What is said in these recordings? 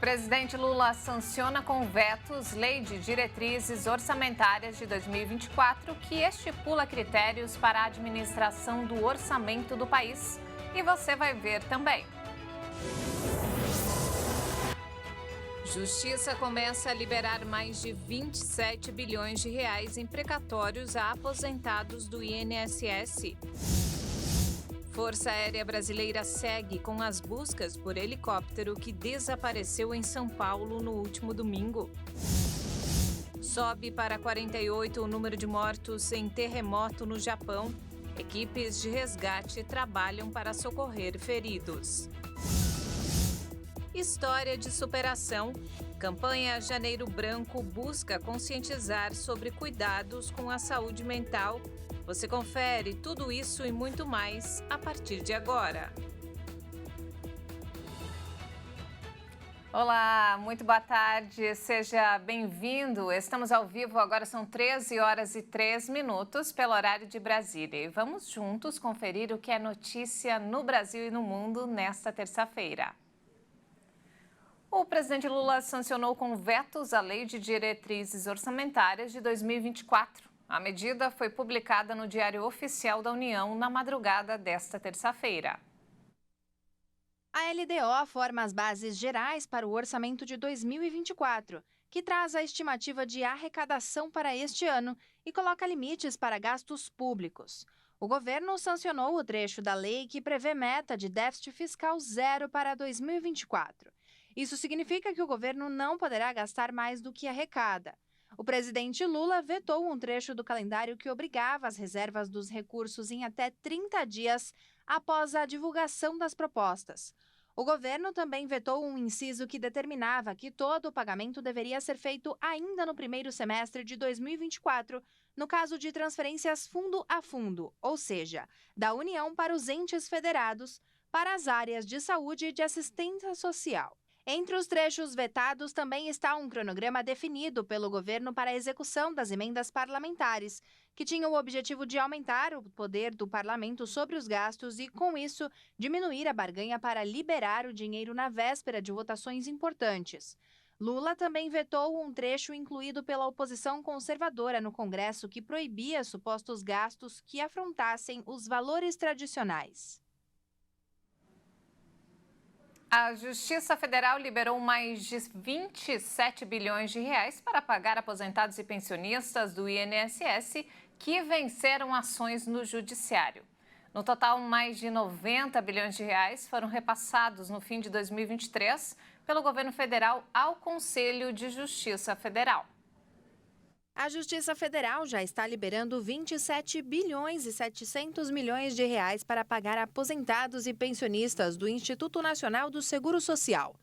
Presidente Lula sanciona com vetos Lei de Diretrizes Orçamentárias de 2024, que estipula critérios para a administração do orçamento do país. E você vai ver também. Justiça começa a liberar mais de 27 bilhões de reais em precatórios a aposentados do INSS. Força Aérea Brasileira segue com as buscas por helicóptero que desapareceu em São Paulo no último domingo. Sobe para 48 o número de mortos em terremoto no Japão. Equipes de resgate trabalham para socorrer feridos. História de superação. Campanha Janeiro Branco busca conscientizar sobre cuidados com a saúde mental. Você confere tudo isso e muito mais a partir de agora. Olá, muito boa tarde, seja bem-vindo. Estamos ao vivo, agora são 13h03 pelo horário de Brasília. E vamos juntos conferir o que é notícia no Brasil e no mundo nesta terça-feira. O presidente Lula sancionou com vetos a Lei de Diretrizes Orçamentárias de 2024. A medida foi publicada no Diário Oficial da União na madrugada desta terça-feira. A LDO forma as bases gerais para o orçamento de 2024, que traz a estimativa de arrecadação para este ano e coloca limites para gastos públicos. O governo sancionou o trecho da lei que prevê meta de déficit fiscal zero para 2024. Isso significa que o governo não poderá gastar mais do que arrecada. O presidente Lula vetou um trecho do calendário que obrigava as reservas dos recursos em até 30 dias após a divulgação das propostas. O governo também vetou um inciso que determinava que todo o pagamento deveria ser feito ainda no primeiro semestre de 2024, no caso de transferências fundo a fundo, ou seja, da União para os entes federados, para as áreas de saúde e de assistência social. Entre os trechos vetados também está um cronograma definido pelo governo para a execução das emendas parlamentares, que tinham o objetivo de aumentar o poder do parlamento sobre os gastos e, com isso, diminuir a barganha para liberar o dinheiro na véspera de votações importantes. Lula também vetou um trecho incluído pela oposição conservadora no Congresso que proibia supostos gastos que afrontassem os valores tradicionais. A Justiça Federal liberou mais de 27 bilhões de reais para pagar aposentados e pensionistas do INSS que venceram ações no Judiciário. No total, mais de 90 bilhões de reais foram repassados no fim de 2023 pelo governo federal ao Conselho de Justiça Federal. A Justiça Federal já está liberando 27 bilhões e 700 milhões de reais para pagar aposentados e pensionistas do Instituto Nacional do Seguro Social.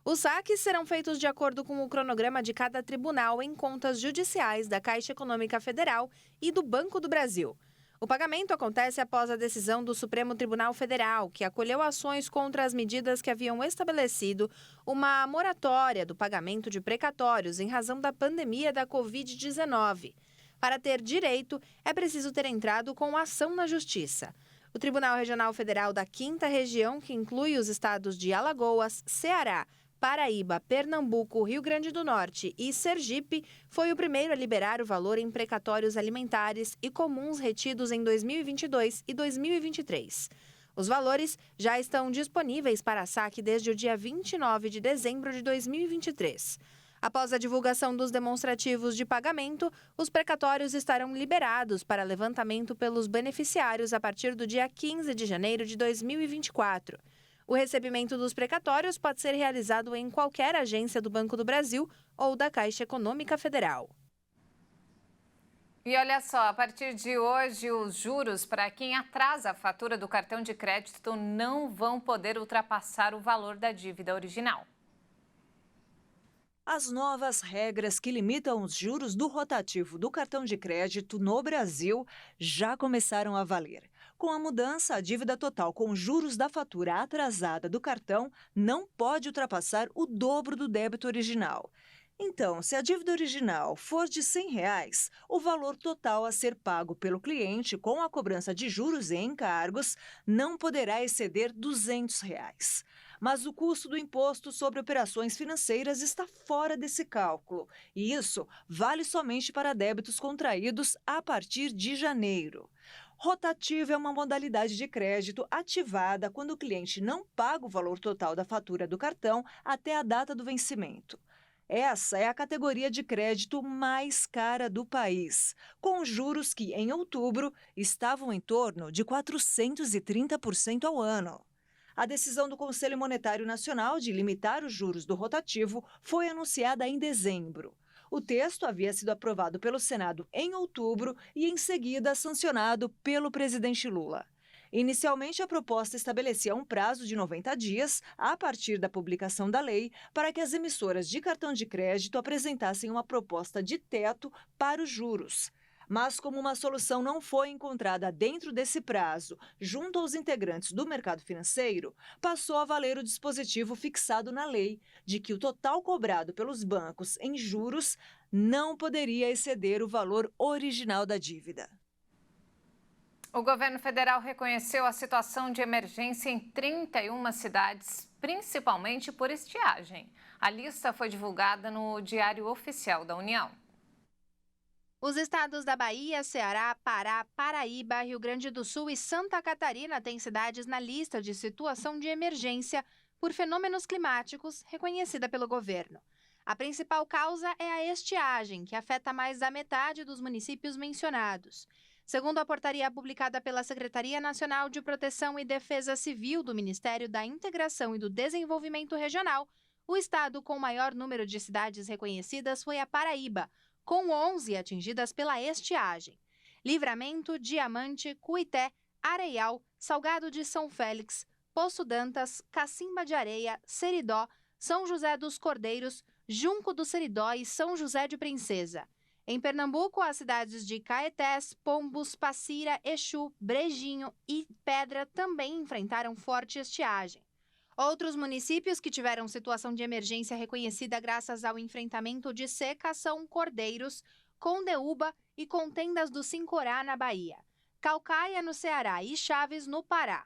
Os saques serão feitos de acordo com o cronograma de cada tribunal em contas judiciais da Caixa Econômica Federal e do Banco do Brasil. O pagamento acontece após a decisão do Supremo Tribunal Federal, que acolheu ações contra as medidas que haviam estabelecido uma moratória do pagamento de precatórios em razão da pandemia da Covid-19. Para ter direito, é preciso ter entrado com ação na Justiça. O Tribunal Regional Federal da 5ª Região, que inclui os estados de Alagoas, Ceará, Paraíba, Pernambuco, Rio Grande do Norte e Sergipe, foi o primeiro a liberar o valor em precatórios alimentares e comuns retidos em 2022 e 2023. Os valores já estão disponíveis para saque desde o dia 29 de dezembro de 2023. Após a divulgação dos demonstrativos de pagamento, os precatórios estarão liberados para levantamento pelos beneficiários a partir do dia 15 de janeiro de 2024. O recebimento dos precatórios pode ser realizado em qualquer agência do Banco do Brasil ou da Caixa Econômica Federal. E olha só, a partir de hoje, os juros para quem atrasa a fatura do cartão de crédito não vão poder ultrapassar o valor da dívida original. As novas regras que limitam os juros do rotativo do cartão de crédito no Brasil já começaram a valer. Com a mudança, a dívida total com juros da fatura atrasada do cartão não pode ultrapassar o dobro do débito original. Então, se a dívida original for de R$ 100, o valor total a ser pago pelo cliente com a cobrança de juros e encargos não poderá exceder R$ 200. Mas o custo do imposto sobre operações financeiras está fora desse cálculo, e isso vale somente para débitos contraídos a partir de janeiro. Rotativo é uma modalidade de crédito ativada quando o cliente não paga o valor total da fatura do cartão até a data do vencimento. Essa é a categoria de crédito mais cara do país, com juros que, em outubro, estavam em torno de 430% ao ano. A decisão do Conselho Monetário Nacional de limitar os juros do rotativo foi anunciada em dezembro. O texto havia sido aprovado pelo Senado em outubro e, em seguida, sancionado pelo presidente Lula. Inicialmente, a proposta estabelecia um prazo de 90 dias, a partir da publicação da lei, para que as emissoras de cartão de crédito apresentassem uma proposta de teto para os juros. Mas, como uma solução não foi encontrada dentro desse prazo, junto aos integrantes do mercado financeiro, passou a valer o dispositivo fixado na lei, de que o total cobrado pelos bancos em juros não poderia exceder o valor original da dívida. O governo federal reconheceu a situação de emergência em 31 cidades, principalmente por estiagem. A lista foi divulgada no Diário Oficial da União. Os estados da Bahia, Ceará, Pará, Paraíba, Rio Grande do Sul e Santa Catarina têm cidades na lista de situação de emergência por fenômenos climáticos reconhecida pelo governo. A principal causa é a estiagem, que afeta mais da metade dos municípios mencionados. Segundo a portaria publicada pela Secretaria Nacional de Proteção e Defesa Civil do Ministério da Integração e do Desenvolvimento Regional, o estado com maior número de cidades reconhecidas foi a Paraíba, com 11 atingidas pela estiagem. Livramento, Diamante, Cuité, Areial, Salgado de São Félix, Poço Dantas, Cacimba de Areia, Seridó, São José dos Cordeiros, Junco do Seridó e São José de Princesa. Em Pernambuco, as cidades de Caetés, Pombos, Passira, Exu, Brejinho e Pedra também enfrentaram forte estiagem. Outros municípios que tiveram situação de emergência reconhecida graças ao enfrentamento de seca são Cordeiros, Condeúba e Contendas do Sincorá, na Bahia, Caucaia, no Ceará e Chaves, no Pará.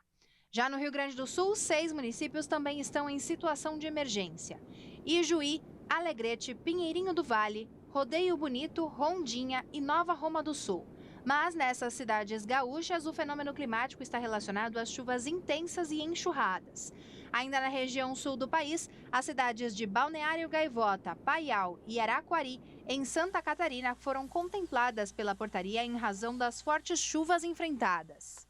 Já no Rio Grande do Sul, 6 municípios também estão em situação de emergência: Ijuí, Alegrete, Pinheirinho do Vale, Rodeio Bonito, Rondinha e Nova Roma do Sul. Mas nessas cidades gaúchas, o fenômeno climático está relacionado às chuvas intensas e enxurradas. Ainda na região sul do país, as cidades de Balneário Gaivota, Paial e Araquari, em Santa Catarina, foram contempladas pela portaria em razão das fortes chuvas enfrentadas.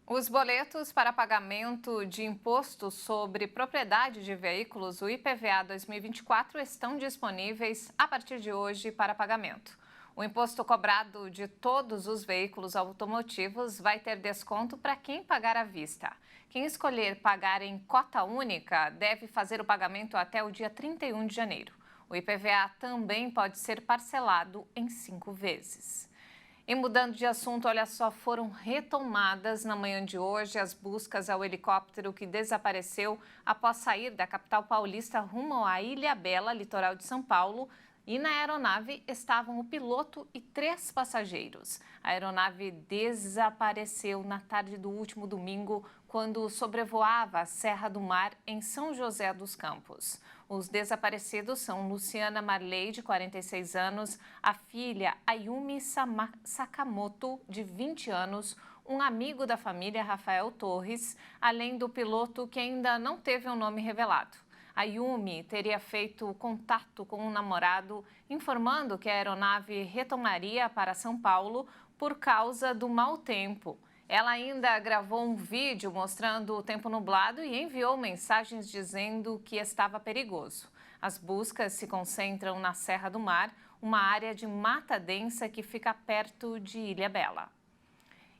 Os boletos para pagamento de imposto sobre propriedade de veículos, o IPVA 2024, estão disponíveis a partir de hoje para pagamento. O imposto cobrado de todos os veículos automotivos vai ter desconto para quem pagar à vista. Quem escolher pagar em cota única deve fazer o pagamento até o dia 31 de janeiro. O IPVA também pode ser parcelado em 5 vezes. E mudando de assunto, olha só, foram retomadas na manhã de hoje as buscas ao helicóptero que desapareceu após sair da capital paulista rumo à Ilhabela, litoral de São Paulo. E na aeronave estavam o piloto e 3 passageiros. A aeronave desapareceu na tarde do último domingo, quando sobrevoava a Serra do Mar, em São José dos Campos. Os desaparecidos são Luciana Marley, de 46 anos, a filha Ayumi Sakamoto, de 20 anos, um amigo da família, Rafael Torres, além do piloto, que ainda não teve um nome revelado. A Yumi teria feito contato com um namorado, informando que a aeronave retornaria para São Paulo por causa do mau tempo. Ela ainda gravou um vídeo mostrando o tempo nublado e enviou mensagens dizendo que estava perigoso. As buscas se concentram na Serra do Mar, uma área de mata densa que fica perto de Ilhabela.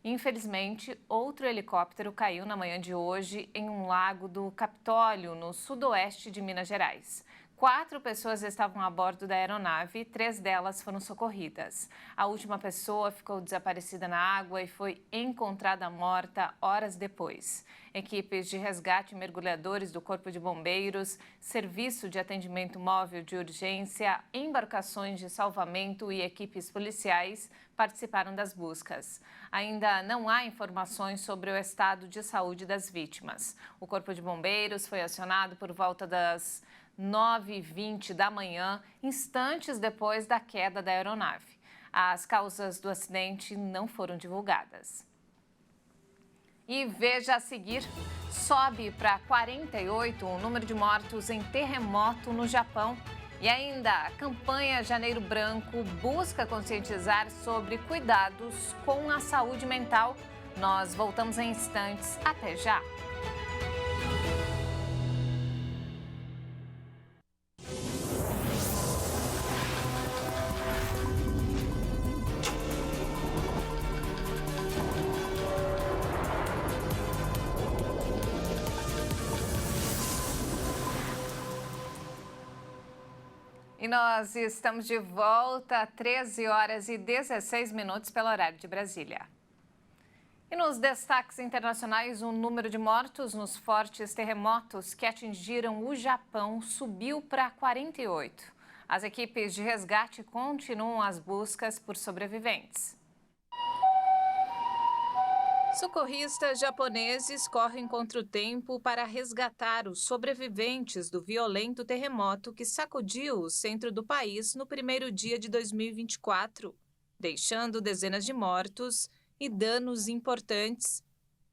Infelizmente, outro helicóptero caiu na manhã de hoje em um lago do Capitólio, no sudoeste de Minas Gerais. 4 pessoas estavam a bordo da aeronave e 3 delas foram socorridas. A última pessoa ficou desaparecida na água e foi encontrada morta horas depois. Equipes de resgate e mergulhadores do Corpo de Bombeiros, Serviço de Atendimento Móvel de Urgência, embarcações de salvamento e equipes policiais participaram das buscas. Ainda não há informações sobre o estado de saúde das vítimas. O Corpo de Bombeiros foi acionado por volta das 9h20 da manhã, instantes depois da queda da aeronave. As causas do acidente não foram divulgadas. E veja a seguir, sobe para 48 o número de mortos em terremoto no Japão. E ainda, a campanha Janeiro Branco busca conscientizar sobre cuidados com a saúde mental. Nós voltamos em instantes. Até já! E nós estamos de volta, 13h16 pelo horário de Brasília. E nos destaques internacionais, o número de mortos nos fortes terremotos que atingiram o Japão subiu para 48. As equipes de resgate continuam as buscas por sobreviventes. Socorristas japoneses correm contra o tempo para resgatar os sobreviventes do violento terremoto que sacudiu o centro do país no primeiro dia de 2024, deixando dezenas de mortos e danos importantes.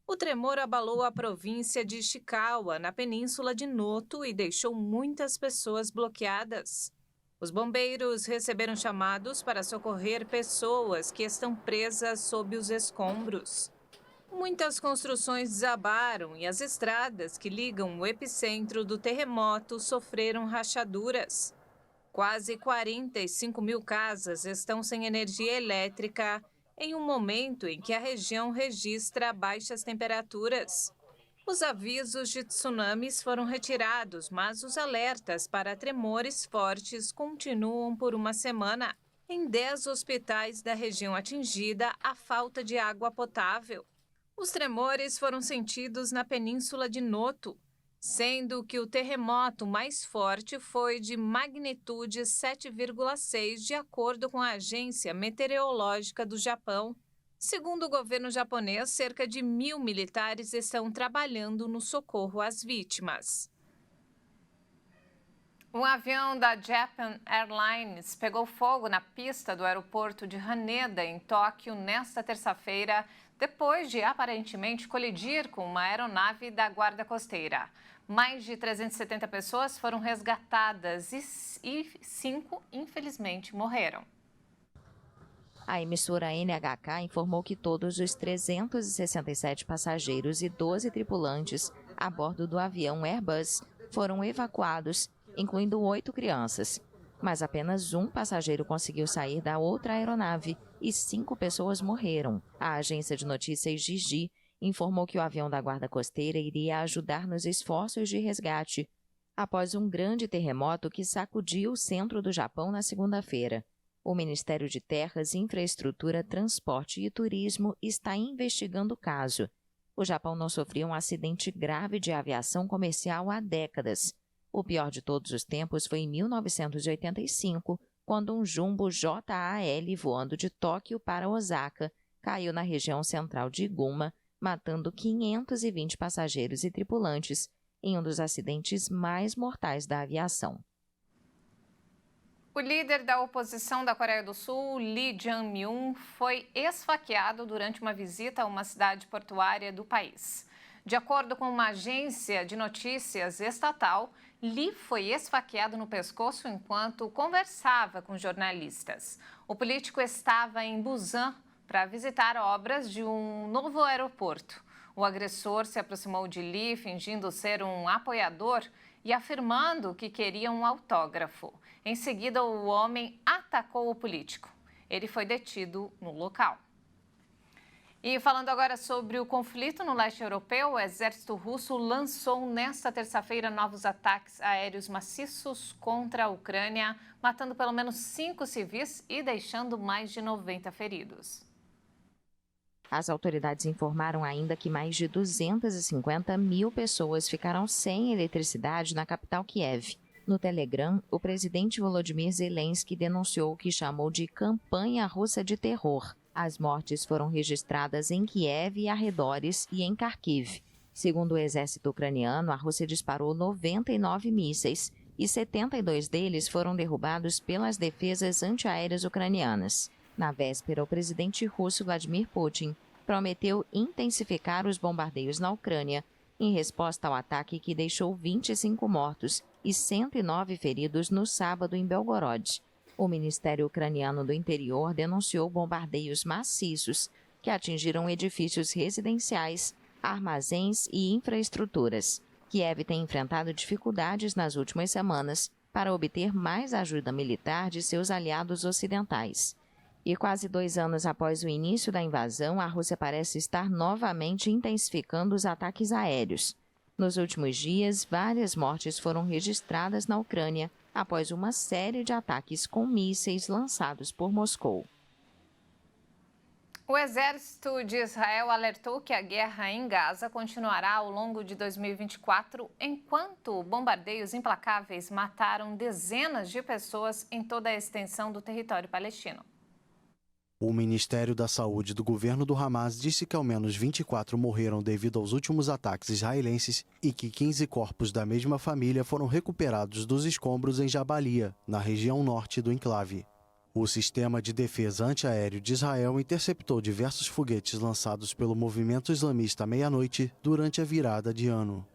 O tremor abalou a província de Ishikawa, na península de Noto, e deixou muitas pessoas bloqueadas. Os bombeiros receberam chamados para socorrer pessoas que estão presas sob os escombros. Muitas construções desabaram e as estradas que ligam o epicentro do terremoto sofreram rachaduras. Quase 45 mil casas estão sem energia elétrica em um momento em que a região registra baixas temperaturas. Os avisos de tsunamis foram retirados, mas os alertas para tremores fortes continuam por uma semana. Em 10 hospitais da região atingida, há falta de água potável. Os tremores foram sentidos na península de Noto, sendo que o terremoto mais forte foi de magnitude 7,6, de acordo com a Agência Meteorológica do Japão. Segundo o governo japonês, cerca de 1.000 militares estão trabalhando no socorro às vítimas. Um avião da Japan Airlines pegou fogo na pista do aeroporto de Haneda, em Tóquio, nesta terça-feira, depois de aparentemente colidir com uma aeronave da Guarda Costeira. Mais de 370 pessoas foram resgatadas e 5, infelizmente, morreram. A emissora NHK informou que todos os 367 passageiros e 12 tripulantes a bordo do avião Airbus foram evacuados, incluindo 8 crianças. Mas apenas um passageiro conseguiu sair da outra aeronave e 5 pessoas morreram. A agência de notícias Jiji informou que o avião da Guarda Costeira iria ajudar nos esforços de resgate após um grande terremoto que sacudiu o centro do Japão na segunda-feira. O Ministério de Terras, Infraestrutura, Transporte e Turismo está investigando o caso. O Japão não sofria um acidente grave de aviação comercial há décadas. O pior de todos os tempos foi em 1985, quando um jumbo JAL voando de Tóquio para Osaka caiu na região central de Gunma, matando 520 passageiros e tripulantes em um dos acidentes mais mortais da aviação. O líder da oposição da Coreia do Sul, Lee Jae-myung, foi esfaqueado durante uma visita a uma cidade portuária do país. De acordo com uma agência de notícias estatal, Lee foi esfaqueado no pescoço enquanto conversava com jornalistas. O político estava em Busan para visitar obras de um novo aeroporto. O agressor se aproximou de Lee fingindo ser um apoiador e afirmando que queria um autógrafo. Em seguida, o homem atacou o político. Ele foi detido no local. E falando agora sobre o conflito no leste europeu, o exército russo lançou nesta terça-feira novos ataques aéreos maciços contra a Ucrânia, matando pelo menos 5 civis e deixando mais de 90 feridos. As autoridades informaram ainda que mais de 250 mil pessoas ficaram sem eletricidade na capital Kiev. No Telegram, o presidente Volodymyr Zelensky denunciou o que chamou de campanha russa de terror. As mortes foram registradas em Kiev e arredores e em Kharkiv. Segundo o exército ucraniano, a Rússia disparou 99 mísseis e 72 deles foram derrubados pelas defesas antiaéreas ucranianas. Na véspera, o presidente russo Vladimir Putin prometeu intensificar os bombardeios na Ucrânia em resposta ao ataque que deixou 25 mortos e 109 feridos no sábado em Belgorod. O Ministério Ucraniano do Interior denunciou bombardeios maciços que atingiram edifícios residenciais, armazéns e infraestruturas. Kiev tem enfrentado dificuldades nas últimas semanas para obter mais ajuda militar de seus aliados ocidentais. E quase 2 anos após o início da invasão, a Rússia parece estar novamente intensificando os ataques aéreos. Nos últimos dias, várias mortes foram registradas na Ucrânia após uma série de ataques com mísseis lançados por Moscou. O exército de Israel alertou que a guerra em Gaza continuará ao longo de 2024, enquanto bombardeios implacáveis mataram dezenas de pessoas em toda a extensão do território palestino. O Ministério da Saúde do governo do Hamas disse que ao menos 24 morreram devido aos últimos ataques israelenses e que 15 corpos da mesma família foram recuperados dos escombros em Jabalia, na região norte do enclave. O sistema de defesa antiaéreo de Israel interceptou diversos foguetes lançados pelo movimento islamista à meia-noite durante a virada de ano.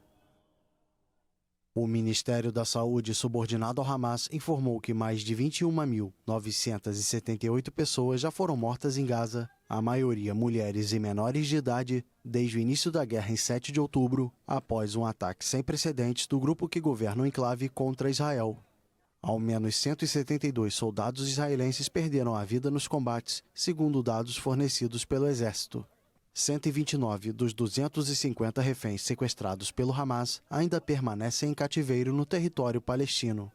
O Ministério da Saúde, subordinado ao Hamas, informou que mais de 21.978 pessoas já foram mortas em Gaza, a maioria mulheres e menores de idade, desde o início da guerra em 7 de outubro, após um ataque sem precedentes do grupo que governa o enclave contra Israel. Ao menos 172 soldados israelenses perderam a vida nos combates, segundo dados fornecidos pelo Exército. 129 dos 250 reféns sequestrados pelo Hamas ainda permanecem em cativeiro no território palestino.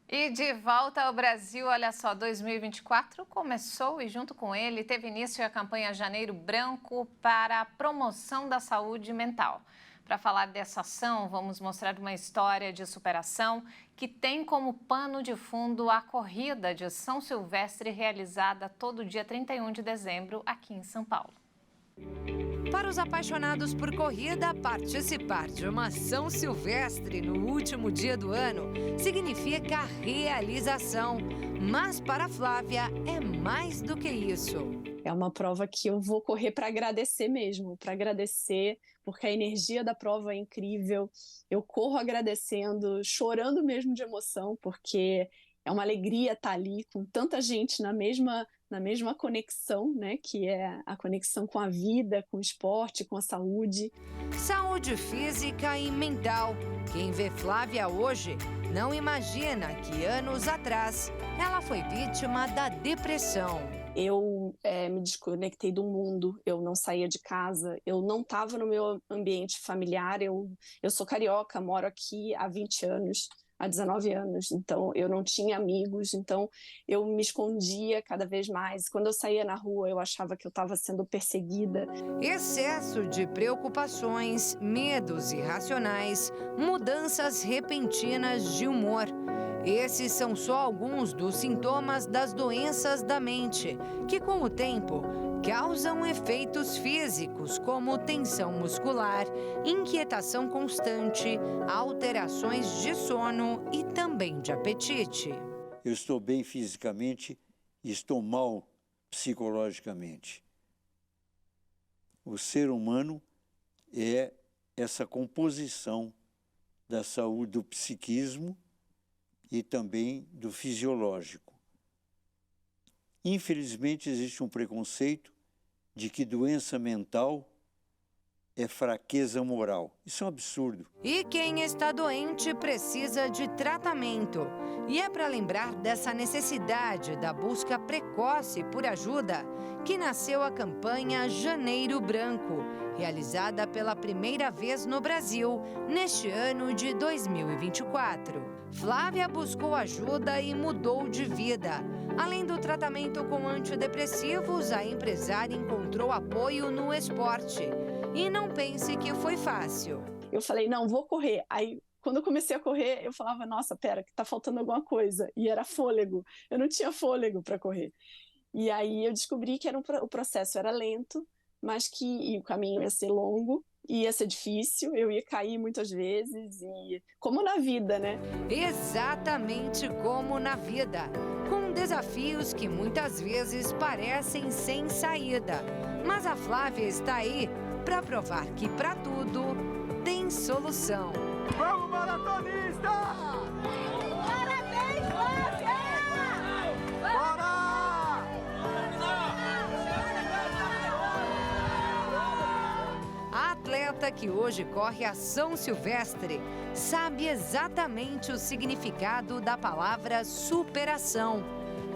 E de volta ao Brasil, olha só, 2024 começou e junto com ele teve início a campanha Janeiro Branco para a promoção da saúde mental. Para falar dessa ação, vamos mostrar uma história de superação que tem como pano de fundo a corrida de São Silvestre realizada todo dia 31 de dezembro aqui em São Paulo. Para os apaixonados por corrida, participar de uma São Silvestre no último dia do ano significa realização. Mas para a Flávia é mais do que isso. É uma prova que eu vou correr para agradecer mesmo, para agradecer, porque a energia da prova é incrível. Eu corro agradecendo, chorando mesmo de emoção, porque é uma alegria estar ali com tanta gente na mesma conexão, né? Que é a conexão com a vida, com o esporte, com a saúde. Saúde física e mental. Quem vê Flávia hoje não imagina que anos atrás ela foi vítima da depressão. Eu me desconectei do mundo, eu não saía de casa, eu não estava no meu ambiente familiar, eu sou carioca, moro aqui há 20 anos, há 19 anos, então eu não tinha amigos, então eu me escondia cada vez mais. Quando eu saía na rua, eu achava que eu estava sendo perseguida. Excesso de preocupações, medos irracionais, mudanças repentinas de humor. Esses são só alguns dos sintomas das doenças da mente, que com o tempo causam efeitos físicos como tensão muscular, inquietação constante, alterações de sono e também de apetite. Eu estou bem fisicamente e estou mal psicologicamente. O ser humano é essa composição da saúde, do psiquismo e também do fisiológico. Infelizmente, existe um preconceito de que doença mental é fraqueza moral. Isso é um absurdo. E quem está doente precisa de tratamento. E é para lembrar dessa necessidade da busca precoce por ajuda que nasceu a campanha Janeiro Branco, realizada pela primeira vez no Brasil neste ano de 2024. Flávia buscou ajuda e mudou de vida. Além do tratamento com antidepressivos, a empresária encontrou apoio no esporte. E não pense que foi fácil. Eu falei, não, vou correr. Aí, quando eu comecei a correr, eu falava, nossa, pera, que tá faltando alguma coisa. E era fôlego. Eu não tinha fôlego para correr. E aí eu descobri que o processo era lento, mas que o caminho ia ser longo, ia ser difícil, eu ia cair muitas vezes, e como na vida, né? Exatamente como na vida, com desafios que muitas vezes parecem sem saída. Mas a Flávia está aí para provar que para tudo tem solução. Vamos, maratonista! Parabéns, Flávia! Bora! A atleta que hoje corre a São Silvestre sabe exatamente o significado da palavra superação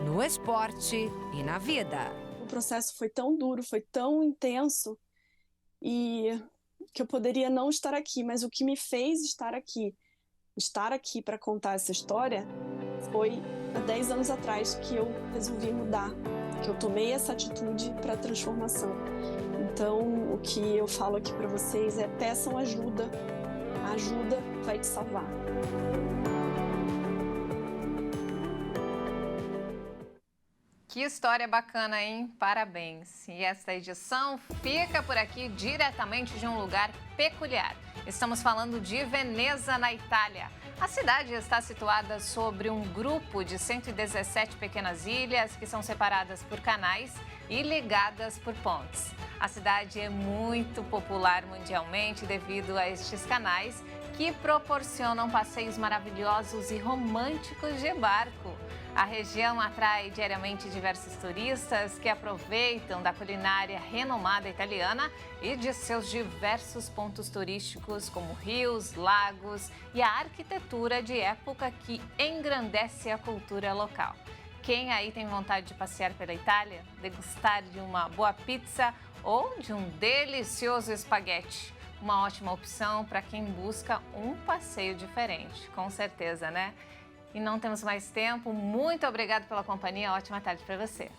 no esporte e na vida. O processo foi tão duro, foi tão intenso, e que eu poderia não estar aqui, mas o que me fez estar aqui para contar essa história, foi há 10 anos atrás que eu resolvi mudar, que eu tomei essa atitude para a transformação. Então, o que eu falo aqui para vocês é: peçam ajuda. A ajuda vai te salvar. Que história bacana, hein? Parabéns! E esta edição fica por aqui diretamente de um lugar peculiar. Estamos falando de Veneza, na Itália. A cidade está situada sobre um grupo de 117 pequenas ilhas que são separadas por canais e ligadas por pontes. A cidade é muito popular mundialmente devido a estes canais que proporcionam passeios maravilhosos e românticos de barco. A região atrai diariamente diversos turistas que aproveitam da culinária renomada italiana e de seus diversos pontos turísticos, como rios, lagos e a arquitetura de época que engrandece a cultura local. Quem aí tem vontade de passear pela Itália, degustar de uma boa pizza ou de um delicioso espaguete? Uma ótima opção para quem busca um passeio diferente, com certeza, né? E não temos mais tempo. Muito obrigada pela companhia. Ótima tarde para você.